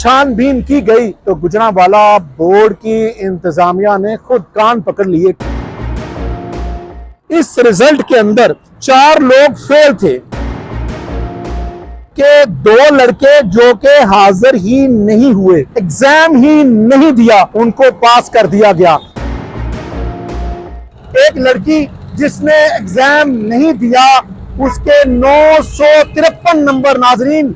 छानबीन की गई तो गुजरांवाला बोर्ड की इंतजामिया ने खुद कान पकड़ लिए। इस रिजल्ट के अंदर 4 लोग फेल थे कि 2 लड़के जो के हाजिर ही नहीं हुए, एग्जाम ही नहीं दिया, उनको पास कर दिया गया। एक लड़की जिसने एग्जाम नहीं दिया, उसके 953 नंबर। नाजरीन,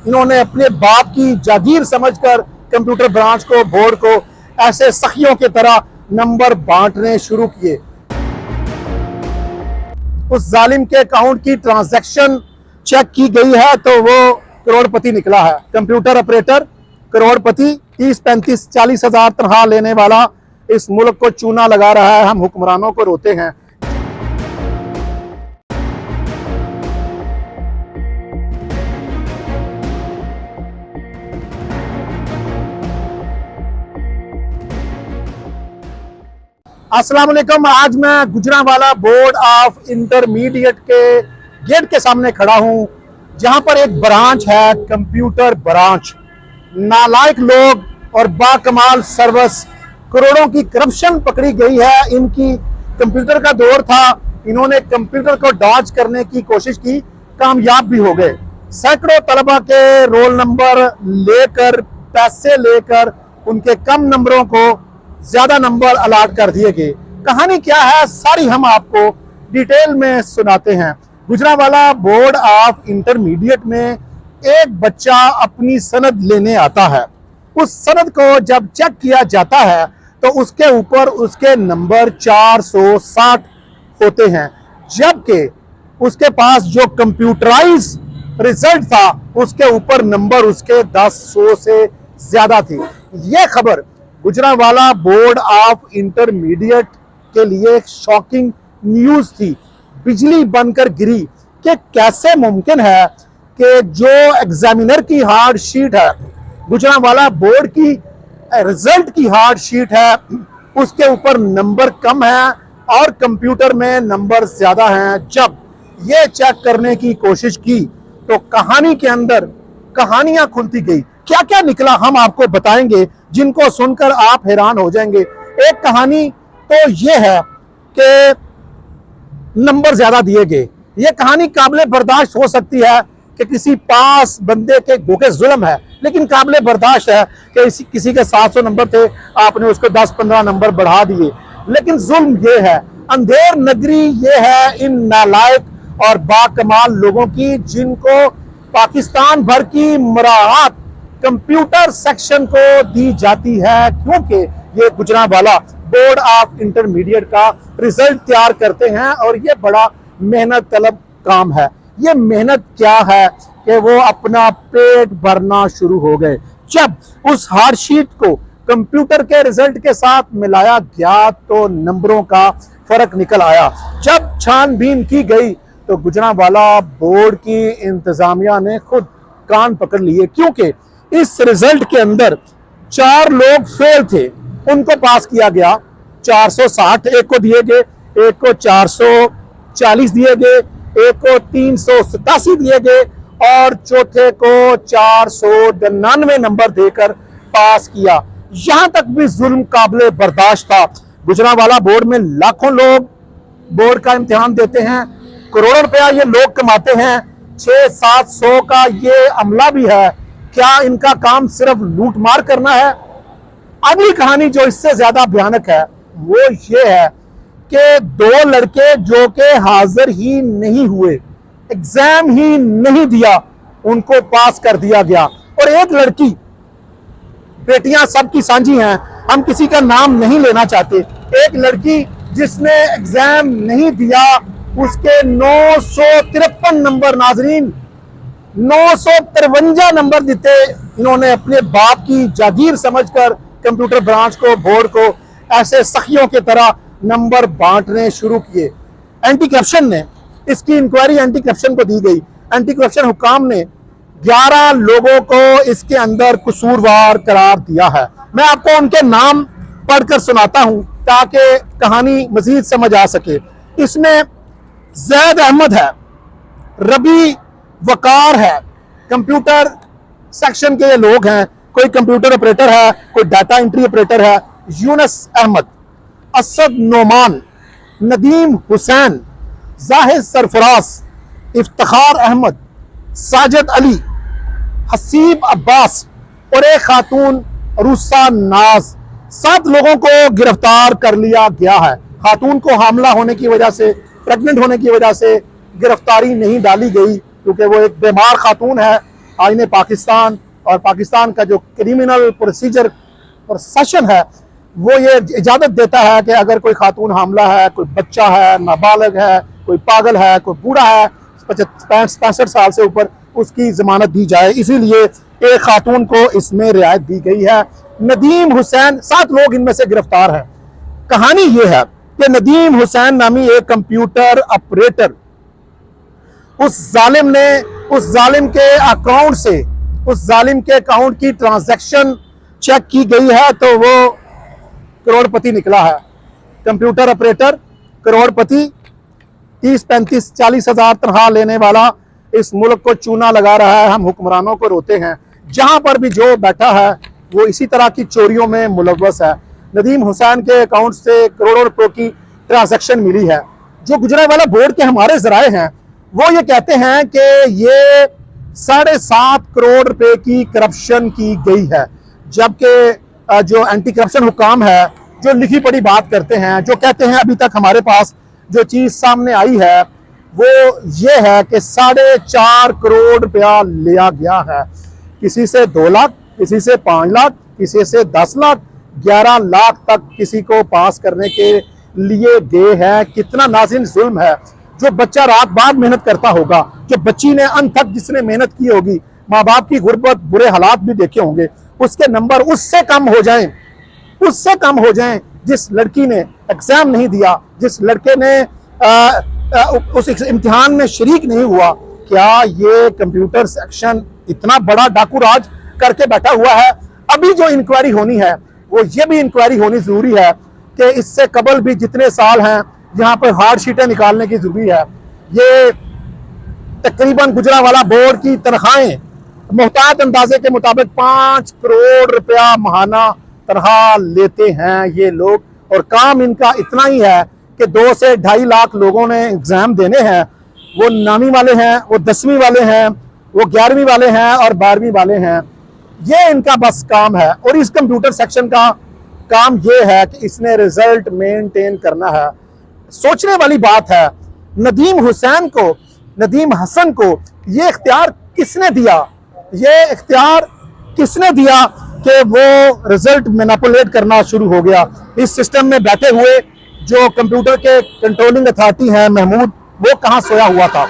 इन्होंने अपने बाप की जागीर समझकर कंप्यूटर ब्रांच को, बोर्ड को ऐसे सखियों की तरह नंबर बांटने शुरू किए। उस जालिम के अकाउंट की ट्रांजैक्शन चेक की गई है तो वो करोड़पति निकला है। कंप्यूटर ऑपरेटर करोड़पति, 30-35-40 हजार तनख्वाह लेने वाला इस मुल्क को चूना लगा रहा है। हम हुक्मरानों को रोते हैं। अस्सलाम वालेकुम। आज मैं गुजरांवाला बोर्ड ऑफ इंटरमीडिएट के गेट के सामने खड़ा हूं, जहां पर एक ब्रांच है, कंप्यूटर ब्रांच। नालायक लोग और बाकमाल सर्विस, करोड़ों की करप्शन पकड़ी गई है। इनकी कंप्यूटर का दौर था, इन्होंने कंप्यूटर को डॉज करने की कोशिश की, कामयाब भी हो गए। सैकड़ों तलबा के रोल नंबर लेकर, पैसे लेकर उनके कम नंबरों को ज्यादा नंबर अलाट कर दिए गए। कहानी क्या है, सारी हम आपको डिटेल में सुनाते हैं। गुजरांवाला बोर्ड ऑफ इंटरमीडिएट में एक बच्चा अपनी सनद लेने आता है। उस सनद को जब चेक किया जाता है तो उसके ऊपर उसके नंबर 460 होते हैं, जबकि उसके पास जो कंप्यूटराइज रिजल्ट था उसके ऊपर नंबर उसके 10-100 से ज्यादा थे। यह खबर गुजरांवाला बोर्ड ऑफ इंटरमीडिएट के लिए शॉकिंग न्यूज थी। बिजली बनकर गिरी कि कैसे मुमकिन है कि जो एग्जामिनर की हार्ड शीट है, गुजरांवाला बोर्ड की रिजल्ट की हार्ड शीट है, उसके ऊपर नंबर कम है और कंप्यूटर में नंबर ज्यादा हैं। जब ये चेक करने की कोशिश की तो कहानी के अंदर कहानियां खुलती गई। क्या क्या निकला हम आपको बताएंगे, जिनको सुनकर आप हैरान हो जाएंगे। एक कहानी तो ये है कि नंबर ज्यादा दिए गए। ये कहानी काबिले बर्दाश्त हो सकती है कि किसी पास बंदे के गोके जुल्म है, लेकिन काबिले बर्दाश्त है कि किसी के 700 नंबर थे, आपने उसको 10-15 नंबर बढ़ा दिए। लेकिन जुल्म ये है, अंधेर नगरी ये है इन नालायक और बाकमाल लोगों की, जिनको पाकिस्तान भर की मराहत कंप्यूटर सेक्शन को दी जाती है, क्योंकि ये गुजरांवाला बोर्ड ऑफ इंटरमीडिएट का रिजल्ट तैयार करते हैं और ये बड़ा मेहनत तलब काम है। ये मेहनत क्या है कि वो अपना पेट भरना शुरू हो गए। जब उस हार्डशीट को कंप्यूटर के रिजल्ट के साथ मिलाया गया तो नंबरों का फर्क निकल आया। जब छानबीन की गई तो गुजरांवाला बोर्ड की इंतजामिया ने खुद कान पकड़ लिए, क्योंकि इस रिजल्ट के अंदर 4 लोग फेल थे, उनको पास किया गया। 460 एक को दिए गए, एक को 440 दिए गए, एक को 387 दिए गए और चौथे को 499 नंबर देकर पास किया। यहां तक भी जुल्म काबिले बर्दाश्त था। गुजरांवाला बोर्ड में लाखों लोग बोर्ड का इम्तिहान देते हैं, करोड़ों रुपया ये लोग कमाते हैं, 600-700 का ये अमला भी है। क्या इनका काम सिर्फ लूट मार करना है? अगली कहानी जो इससे ज्यादा भयानक है वो ये है कि 2 लड़के जो के हाजिर ही नहीं हुए, एग्जाम ही नहीं दिया, उनको पास कर दिया गया। और एक लड़की, बेटियां सबकी साझी हैं, हम किसी का नाम नहीं लेना चाहते, एक लड़की जिसने एग्जाम नहीं दिया, उसके 953 नंबर। नाजरीन, 953 नंबर देते इन्होंने अपने बाप की जागीर समझकर कंप्यूटर ब्रांच को, बोर्ड को ऐसे सखियों की तरह नंबर बांटने शुरू किए। एंटी करप्शन ने इसकी इंक्वायरी एंटी करप्शन को दी गई। एंटी करप्शन हुकाम ने 11 लोगों को इसके अंदर कसूरवार करार दिया है। मैं आपको उनके नाम पढ़कर सुनाता हूं ताकि कहानी मजीद समझ आ सके। इसमें जैद अहमद है, रबी वकार है, कंप्यूटर सेक्शन के ये लोग हैं, कोई कंप्यूटर ऑपरेटर है, कोई डाटा एंट्री ऑपरेटर है। यूनस अहमद, असद नोमान, नदीम हुसैन, जाहिद सरफराज, इफ्तिखार अहमद, साजिद अली, हसीब अब्बास और एक खातून रुसा नाज, 7 लोगों को गिरफ्तार कर लिया गया है। खातून को हामला होने की वजह से, प्रेग्नेंट होने की वजह से गिरफ्तारी नहीं डाली गई, क्योंकि वो एक बीमार खातून है। आईने पाकिस्तान और पाकिस्तान का जो क्रिमिनल प्रोसीजर प्रोसेशन है वो ये इजाज़त देता है कि अगर कोई खातून हामला है, कोई बच्चा है, नाबालिग है, कोई पागल है, कोई बूढ़ा है 65 साल से ऊपर, उसकी जमानत दी जाए। इसीलिए एक खातून को इसमें रियायत दी गई है। नदीम हुसैन, 7 लोग इनमें से गिरफ्तार हैं। कहानी ये है कि नदीम हुसैन नामी एक कंप्यूटर ऑपरेटर, उस जालिम के अकाउंट से, उस जालिम के अकाउंट की ट्रांजैक्शन चेक की गई है तो वो करोड़पति निकला है। कंप्यूटर ऑपरेटर करोड़पति, 30-35-40 हजार तनख्वाह लेने वाला इस मुल्क को चूना लगा रहा है। हम हुक्मरानों को रोते हैं। जहां पर भी जो बैठा है वो इसी तरह की चोरियों में मुलव्वस है। नदीम हुसैन के अकाउंट से करोड़ों रुपयों की ट्रांजैक्शन मिली है। जो गुजरांवाला बोर्ड के हमारे जराए हैं वो ये कहते हैं कि ये 7.5 करोड़ रुपए की करप्शन की गई है, जबकि जो एंटी करप्शन हुकाम है जो लिखी पढ़ी बात करते हैं, जो कहते हैं अभी तक हमारे पास जो चीज सामने आई है वो ये है कि 4.5 करोड़ रुपया लिया गया है। किसी से 2 लाख, किसी से 5 लाख, किसी से 10 लाख, 11 लाख तक किसी को पास करने के लिए गए हैं। कितना नाज़िन जुल्म है। जो बच्चा रात बाद मेहनत करता होगा, जो बच्ची ने अनथक जिसने मेहनत की होगी, माँ बाप की गुर्बत, बुरे हालात भी देखे होंगे, उसके नंबर उससे कम हो जाएं, उससे कम हो जाएं जिस लड़की ने एग्जाम नहीं दिया, जिस लड़के ने उस इम्तिहान में शरीक नहीं हुआ। क्या ये कंप्यूटर सेक्शन इतना बड़ा डाकू राज करके बैठा हुआ है? अभी जो इंक्वायरी होनी है वो ये भी इंक्वायरी होनी जरूरी है कि इससे कबल भी जितने साल हैं यहाँ पर हार्ड शीटें निकालने की जरूरी है। ये तकरीबन गुजरांवाला बोर्ड की तनख्वाहें मोहतात अंदाजे के मुताबिक 5 करोड़ रुपया माहाना तनख्वाह लेते हैं ये लोग, और काम इनका इतना ही है कि 2 से 2.5 लाख लोगों ने एग्जाम देने हैं। वो 9वीं वाले हैं, वो 10वीं वाले हैं, वो 11वीं वाले हैं और 12वीं वाले हैं। ये इनका बस काम है। और इस कंप्यूटर सेक्शन का काम ये है कि इसने रिजल्ट मेंटेन करना है। सोचने वाली बात है, नदीम हुसैन को, नदीम हसन को ये इख्तियार किसने दिया? ये इख्तियार किसने दिया कि वो रिजल्ट मैनिपुलेट करना शुरू हो गया? इस सिस्टम में बैठे हुए जो कंप्यूटर के कंट्रोलिंग अथॉरिटी हैं महमूद, वो कहाँ सोया हुआ था?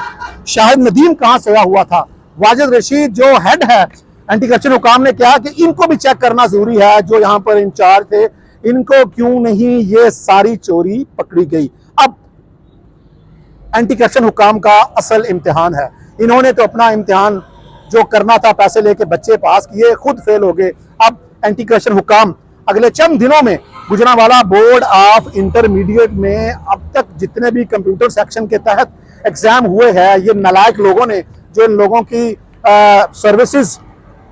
शाहिद नदीम कहाँ सोया हुआ था? वाजिद रशीद जो हेड है एंटी करप्शन हुकाम ने कहा कि इनको भी चेक करना जरूरी है, जो यहाँ पर इंचार्ज थे, इनको क्यों नहीं ये सारी चोरी पकड़ी गई? अब एंटी करप्शन हुकाम का असल इम्तिहान है। इन्होंने तो अपना इम्तिहान जो करना था, पैसे लेके बच्चे पास किए, खुद फेल हो गए। अब एंटी करप्शन हुकाम अगले चंद दिनों में गुजरांवाला बोर्ड ऑफ इंटरमीडिएट में अब तक जितने भी कंप्यूटर सेक्शन के तहत एग्जाम हुए हैं, ये नालायक लोगों ने जो इन लोगों की सर्विसेज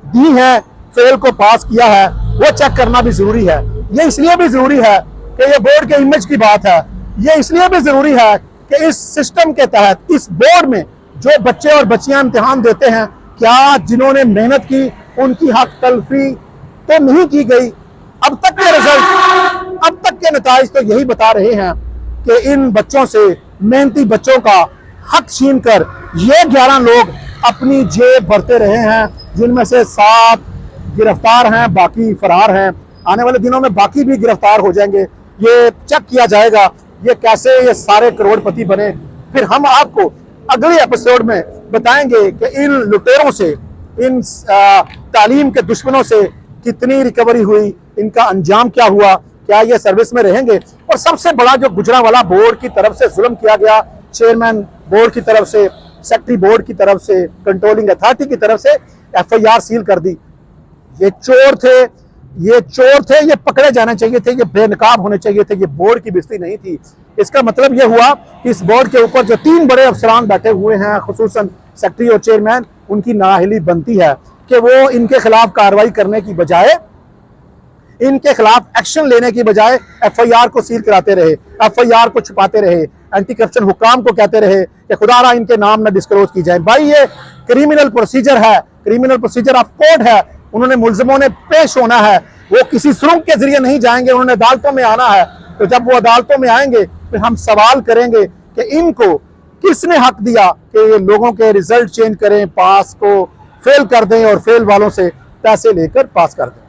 दी है, फेल को पास किया है, वो चेक करना भी जरूरी है। ये इसलिए भी जरूरी है कि ये बोर्ड के इमेज की बात है। ये इसलिए भी जरूरी है कि इस सिस्टम के तहत, इस बोर्ड में जो बच्चे और बच्चियां इम्तिहान देते हैं, क्या जिन्होंने मेहनत की उनकी हक तलफी तो नहीं की गई? अब तक के रिजल्ट, अब तक के नताइज तो यही बता रहे हैं कि इन बच्चों से, मेहनती बच्चों का हक छीन कर ये 11 लोग अपनी जेब भरते रहे हैं, जिनमें से 7 गिरफ्तार हैं, बाकी फरार हैं। आने वाले दिनों में बाकी भी गिरफ्तार हो जाएंगे। ये चेक किया जाएगा ये कैसे ये सारे करोड़पति बने। फिर हम आपको अगले एपिसोड में बताएंगे कि इन लुटेरों से, इन तालीम के दुश्मनों से कितनी रिकवरी हुई, इनका अंजाम क्या हुआ, क्या ये सर्विस में रहेंगे। और सबसे बड़ा जो गुजरांवाला बोर्ड की तरफ से जुल्म किया गया, चेयरमैन बोर्ड की तरफ से, सेक्रेटरी बोर्ड की तरफ से, कंट्रोलिंग अथॉरिटी की तरफ से FIR सील कर दी। ये चोर थे, ये चोर थे, ये पकड़े जाने चाहिए थे, ये बेनकाब होने चाहिए थे, ये बोर्ड की बेइज्जती नहीं थी। इसका मतलब ये हुआ कि इस बोर्ड के ऊपर जो 3 बड़े अफसरान बैठे हुए हैं, खुसूसन सेक्रेटरी और चेयरमैन, उनकी नाअहली बनती है। कि वो इनके खिलाफ कार्रवाई करने की बजाय, इनके खिलाफ एक्शन लेने की बजाय एफआईआर को सील कराते रहे, एफआईआर को छुपाते रहे, एंटी करप्शन हुकाम को कहते रहे कि खुदारा इनके नाम न डिस्क्लोज की जाए। भाई ये क्रिमिनल प्रोसीजर है, क्रिमिनल प्रोसीजर ऑफ कोर्ट है। उन्होंने, मुल्जिमों ने पेश होना है, वो किसी सुरंग के जरिए नहीं जाएंगे, उन्होंने अदालतों में आना है। तो जब वो अदालतों में आएंगे फिर हम सवाल करेंगे कि इनको किसने हक दिया कि ये लोगों के रिजल्ट चेंज करें, पास को फेल कर दें और फेल वालों से पैसे लेकर पास कर दें।